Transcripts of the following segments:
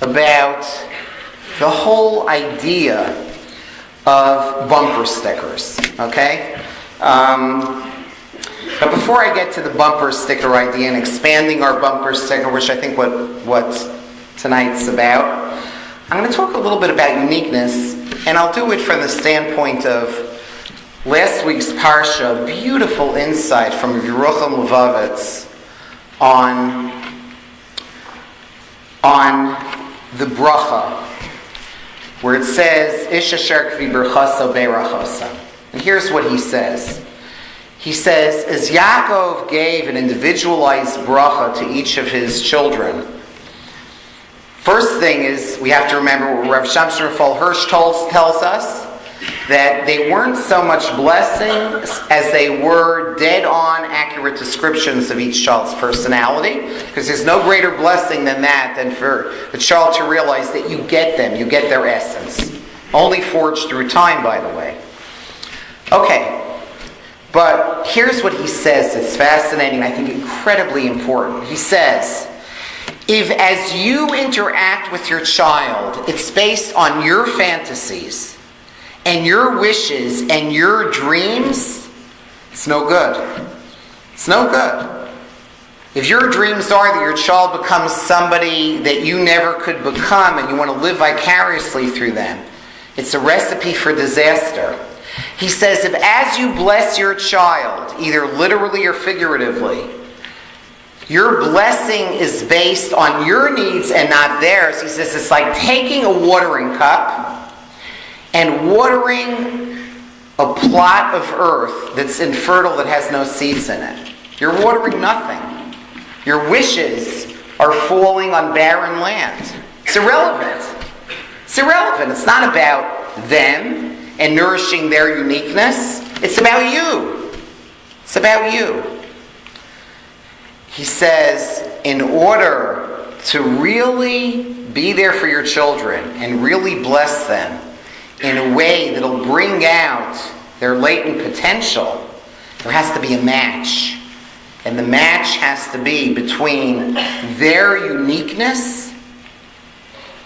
about the whole idea of bumper stickers, okay? But before I get to the bumper sticker idea and expanding our bumper sticker, which I think what tonight's about, I'm going to talk a little bit about uniqueness, and I'll do it from the standpoint of last week's Parsha, beautiful insight from David Pelcovitz on the bracha, where it says, Ish asher kvi berchaso beirachosa. And here's what he says. He says, as Yaakov gave an individualized bracha to each of his children, first thing is, we have to remember what Rav Shamshon Raphael Hirsch tells us, that they weren't so much blessings as they were dead-on accurate descriptions of each child's personality, because there's no greater blessing than that, than for the child to realize that you get them, you get their essence. Only forged through time, by the way. Okay, but here's what he says. It's fascinating, I think incredibly important. He says, if as you interact with your child, it's based on your fantasies and your wishes and your dreams, it's no good. It's no good. If your dreams are that your child becomes somebody that you never could become and you want to live vicariously through them, it's a recipe for disaster. He says, if as you bless your child, either literally or figuratively, your blessing is based on your needs and not theirs, he says it's like taking a watering cup and watering a plot of earth that's infertile, that has no seeds in it. You're watering nothing. Your wishes are falling on barren land. It's irrelevant. It's irrelevant. It's not about them and nourishing their uniqueness. It's about you. It's about you. He says, in order to really be there for your children and really bless them in a way that'll bring out their latent potential, there has to be a match. And the match has to be between their uniqueness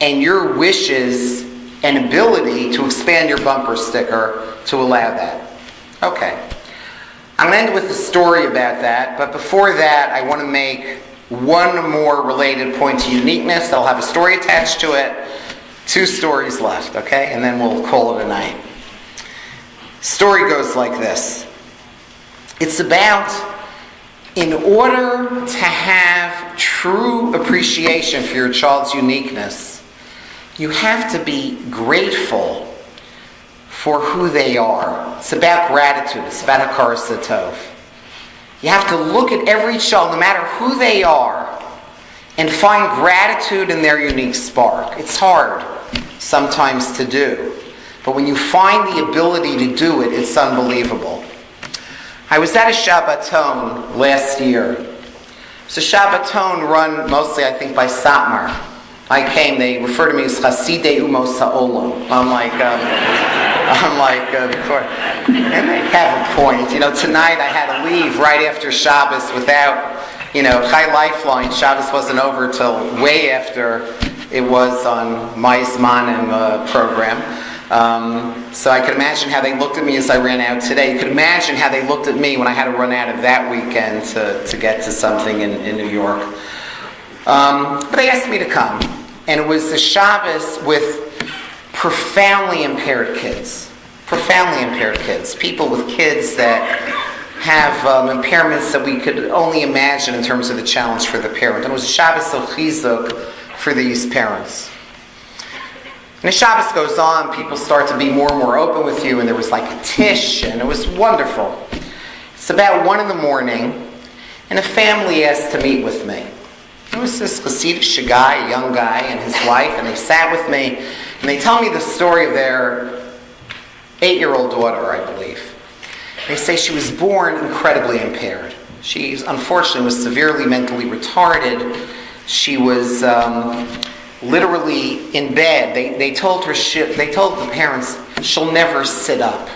and your wishes and ability to expand your bumper sticker to allow that. Okay. I'm going to end with a story about that, but before that, I want to make one more related point to uniqueness. I'll have a story attached to it. 2 stories left, okay? And then we'll call it a night. Story goes like this. It's about, in order to have true appreciation for your child's uniqueness, you have to be grateful for who they are. It's about gratitude. It's about hakaras hatov. You have to look at every child, no matter who they are, and find gratitude in their unique spark. It's hard sometimes to do, but when you find the ability to do it, it's unbelievable. I was at a Shabbaton last year. It's a Shabbaton run mostly, I think, by Satmar. I came, they refer to me as Chasidei Umos Ha'olam. I'm like, and they have a point. Tonight I had to leave right after Shabbos without, Chai Lifeline. Shabbos wasn't over till way after it was on my Zmanim program. So I could imagine how they looked at me as I ran out today. You could imagine how they looked at me when I had to run out of that weekend to get to something in New York. But they asked me to come. And it was a Shabbos with profoundly impaired kids. Profoundly impaired kids. People with kids that have impairments that we could only imagine in terms of the challenge for the parent. And it was a Shabbos of chizuk for these parents. And as Shabbos goes on, people start to be more and more open with you, and there was like a tish, and it was wonderful. It's about 1 a.m, and a family asked to meet with me. It was this Hasidic guy, a young guy, and his wife, and they sat with me, and they tell me the story of their 8-year-old daughter, I believe. They say she was born incredibly impaired. She, unfortunately, was severely mentally retarded. She was literally in bed. They told the parents, she'll never sit up.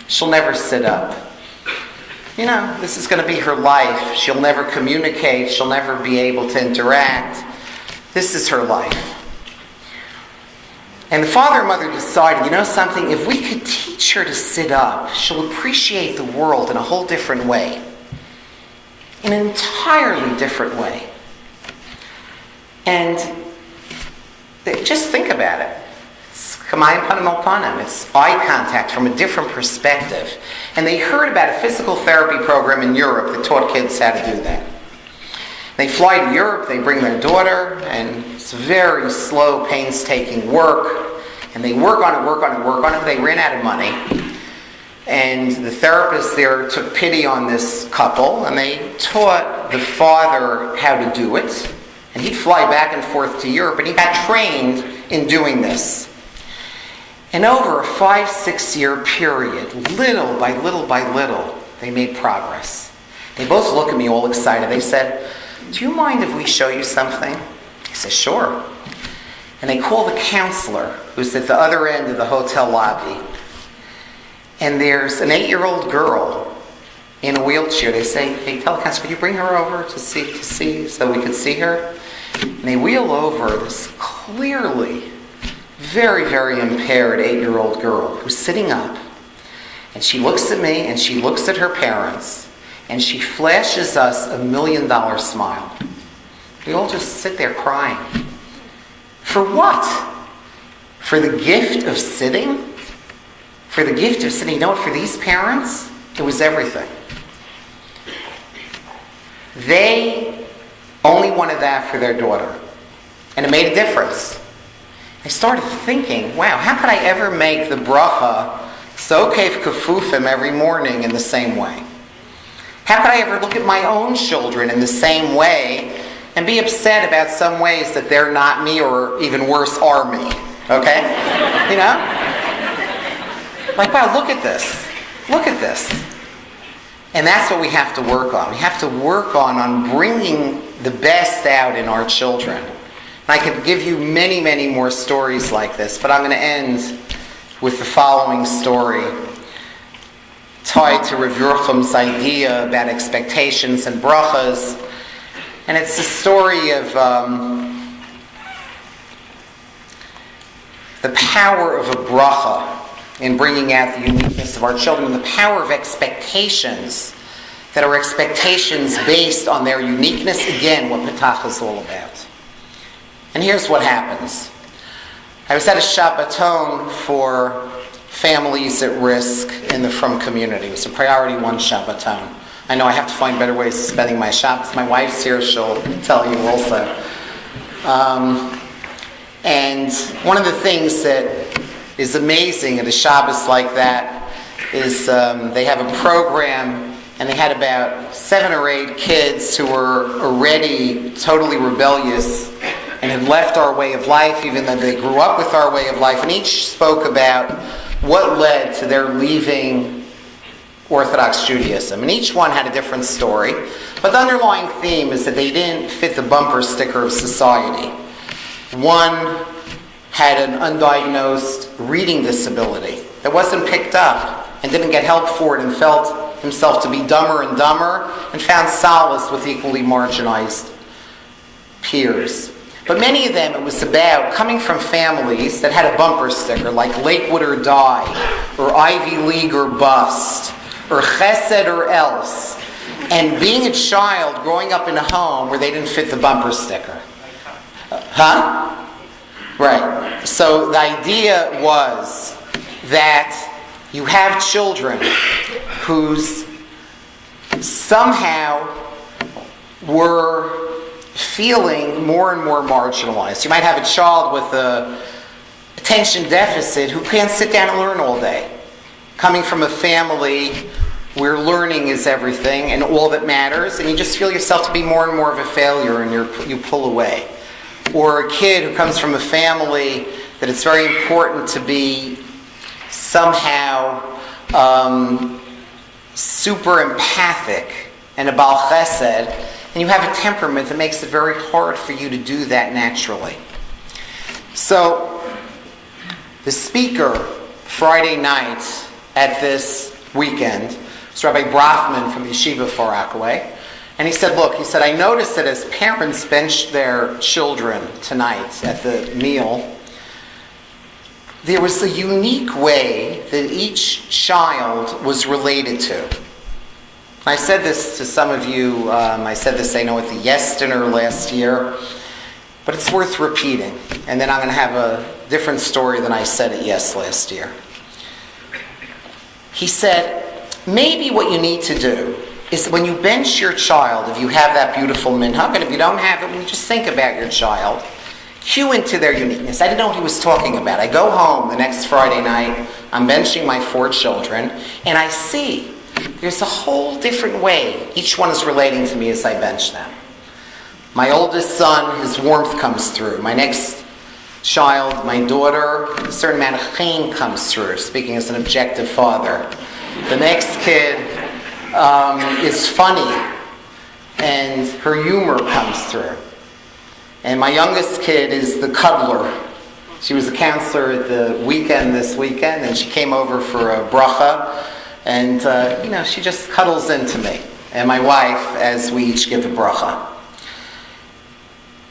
She'll never sit up. This is going to be her life. She'll never communicate. She'll never be able to interact. This is her life. And the father and mother decided, you know something, if we could teach her to sit up, she'll appreciate the world in a whole different way. In an entirely different way. And just think about it. It's kamayim panim al panim. It's eye contact from a different perspective. And they heard about a physical therapy program in Europe that taught kids how to do that. They fly to Europe, they bring their daughter, and it's very slow, painstaking work. And they work on it. They ran out of money. And the therapist there took pity on this couple, and they taught the father how to do it. And he'd fly back and forth to Europe, and he got trained in doing this. And over a 5-6 year period, little by little, they made progress. They both look at me all excited. They said, "Do you mind if we show you something?" I said, "Sure." And they call the counselor, who's at the other end of the hotel lobby. And there's an 8-year-old girl in a wheelchair. They say, "Hey, tell the counselor, could you bring her over to see so we could see her?" And they wheel over this clearly very, very impaired 8-year-old girl who's sitting up. And she looks at me and she looks at her parents and she flashes us $1 million smile. We all just sit there crying. For what? For the gift of sitting? For the gift of sitting. You know what? For these parents, it was everything. They only wanted that for their daughter. And it made a difference. I started thinking, wow, how could I ever make the bracha Sokev Kafufim every morning in the same way? How could I ever look at my own children in the same way and be upset about some ways that they're not me, or even worse, are me? Okay? You know? Like, wow, look at this. Look at this. And that's what we have to work on. We have to work on bringing the best out in our children. And I could give you many, many more stories like this, but I'm going to end with the following story, tied to Rav Yerucham's idea about expectations and brachas. And it's the story of the power of a bracha in bringing out the uniqueness of our children, the power of expectations, that are expectations based on their uniqueness. Again, what Petach is all about. And here's what happens. I was at a Shabbaton for families at risk in the Frum community. It was a priority 1 Shabbaton. I know I have to find better ways of spending my Shabbos. My wife's here, she'll tell you also. And one of the things that is amazing at a Shabbos like that is they have a program, and they had about 7 or 8 kids who were already totally rebellious and had left our way of life, even though they grew up with our way of life, and each spoke about what led to their leaving Orthodox Judaism. And each one had a different story, but the underlying theme is that they didn't fit the bumper sticker of society. One had an undiagnosed reading disability that wasn't picked up and didn't get help for it, and felt himself to be dumber and dumber, and found solace with equally marginalized peers. But many of them, it was about coming from families that had a bumper sticker, like Lakewood or Die, or Ivy League or Bust, or Chesed or Else, and being a child growing up in a home where they didn't fit the bumper sticker. Right. So the idea was that you have children who's somehow were feeling more and more marginalized. You might have a child with an attention deficit who can't sit down and learn all day, coming from a family where learning is everything and all that matters, and you just feel yourself to be more and more of a failure, and you pull away. Or a kid who comes from a family that it's very important to be somehow super empathic and a Baal Chesed, and you have a temperament that makes it very hard for you to do that naturally. So, the speaker Friday night at this weekend was Rabbi Brafman from the Yeshiva Far Rockaway. And he said, I noticed that as parents benched their children tonight at the meal, there was a unique way that each child was related to. I said this to some of you, I said this, I know, at the Yes Dinner last year, but it's worth repeating. And then I'm going to have a different story than I said at Yes last year. He said, maybe what you need to do is when you bench your child, if you have that beautiful minhag, and if you don't have it, when you just think about your child, cue into their uniqueness. I didn't know what he was talking about. I go home the next Friday night, I'm benching my 4 children, and I see there's a whole different way each one is relating to me as I bench them. My oldest son, his warmth comes through. My next child, my daughter, a certain amount of chayim comes through, speaking as an objective father. The next kid is funny, and her humor comes through. And my youngest kid is the cuddler. She was a counselor at the weekend this weekend, and she came over for a bracha, and she just cuddles into me and my wife as we each give a bracha.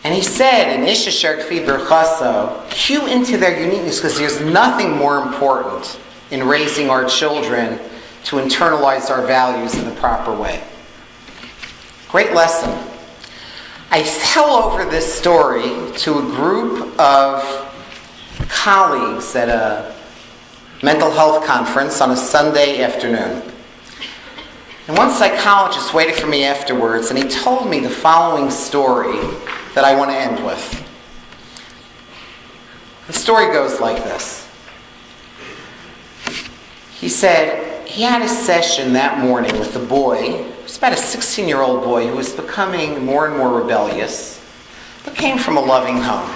And he said, in Isha Sherkfi Berchaso, cue into their uniqueness, because there's nothing more important in raising our children to internalize our values in the proper way. Great lesson. I tell over this story to a group of colleagues at a mental health conference on a Sunday afternoon. And one psychologist waited for me afterwards, and he told me the following story that I want to end with. The story goes like this. He said he had a session that morning with a boy. It was about a 16-year-old boy who was becoming more and more rebellious, but came from a loving home.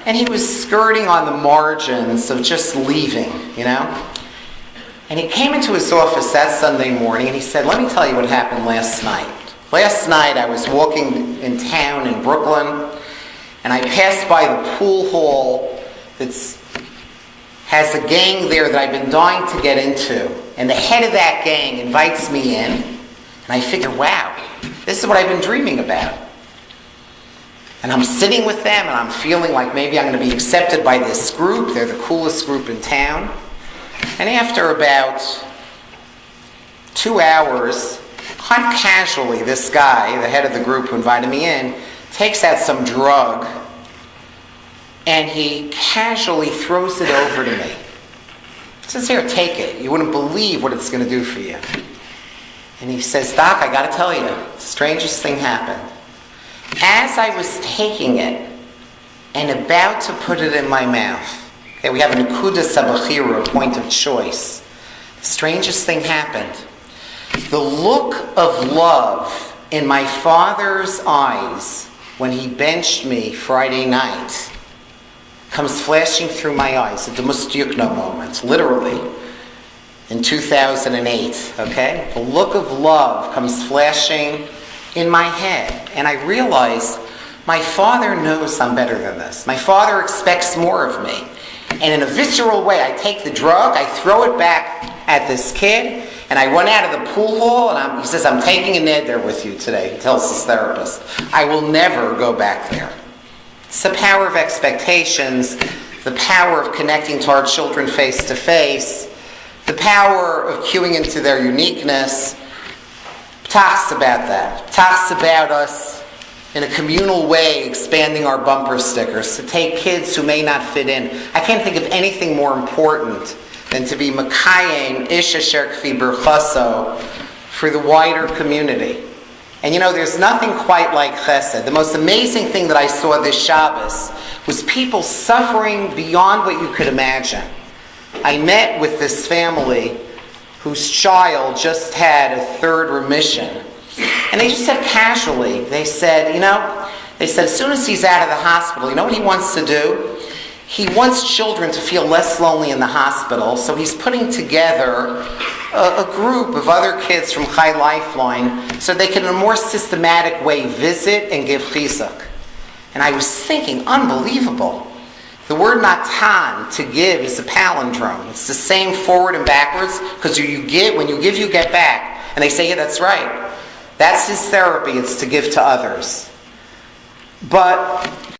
And he was skirting on the margins of just leaving, And he came into his office that Sunday morning and he said, let me tell you what happened last night. Last night I was walking in town in Brooklyn, and I passed by the pool hall that has a gang there that I've been dying to get into. And the head of that gang invites me in, and I figure, wow, this is what I've been dreaming about. And I'm sitting with them, and I'm feeling like maybe I'm going to be accepted by this group. They're the coolest group in town. And after about 2 hours, quite casually, this guy, the head of the group who invited me in, takes out some drug, and he casually throws it over to me. He says, here, take it. You wouldn't believe what it's going to do for you. And he says, Doc, I got to tell you, the strangest thing happened. As I was taking it and about to put it in my mouth, okay, we have a nekuda sabachira, a point of choice. The strangest thing happened. The look of love in my father's eyes when he benched me Friday night comes flashing through my eyes at the Mustyukno moment, literally, in 2008, okay? The look of love comes flashing in my head, and I realize my father knows I'm better than this. My father expects more of me. And in a visceral way, I take the drug, I throw it back at this kid, and I run out of the pool hall, and he says, I'm taking a neder with you today, he tells his therapist. I will never go back there. It's the power of expectations, the power of connecting to our children face to face, the power of cueing into their uniqueness. Talks about that. Talks about us in a communal way expanding our bumper stickers to take kids who may not fit in. I can't think of anything more important than to be Makayim Ish Asher Kfi Berchaso for the wider community. And there's nothing quite like chesed. The most amazing thing that I saw this Shabbos was people suffering beyond what you could imagine. I met with this family whose child just had a 3rd remission. And they just said casually, they said, as soon as he's out of the hospital, you know what he wants to do? He wants children to feel less lonely in the hospital, so he's putting together a group of other kids from Chai Lifeline so they can in a more systematic way visit and give chizuk. And I was thinking, unbelievable. The word natan, to give, is a palindrome. It's the same forward and backwards, because when you give, you get back. And they say, yeah, that's right. That's his therapy, it's to give to others. But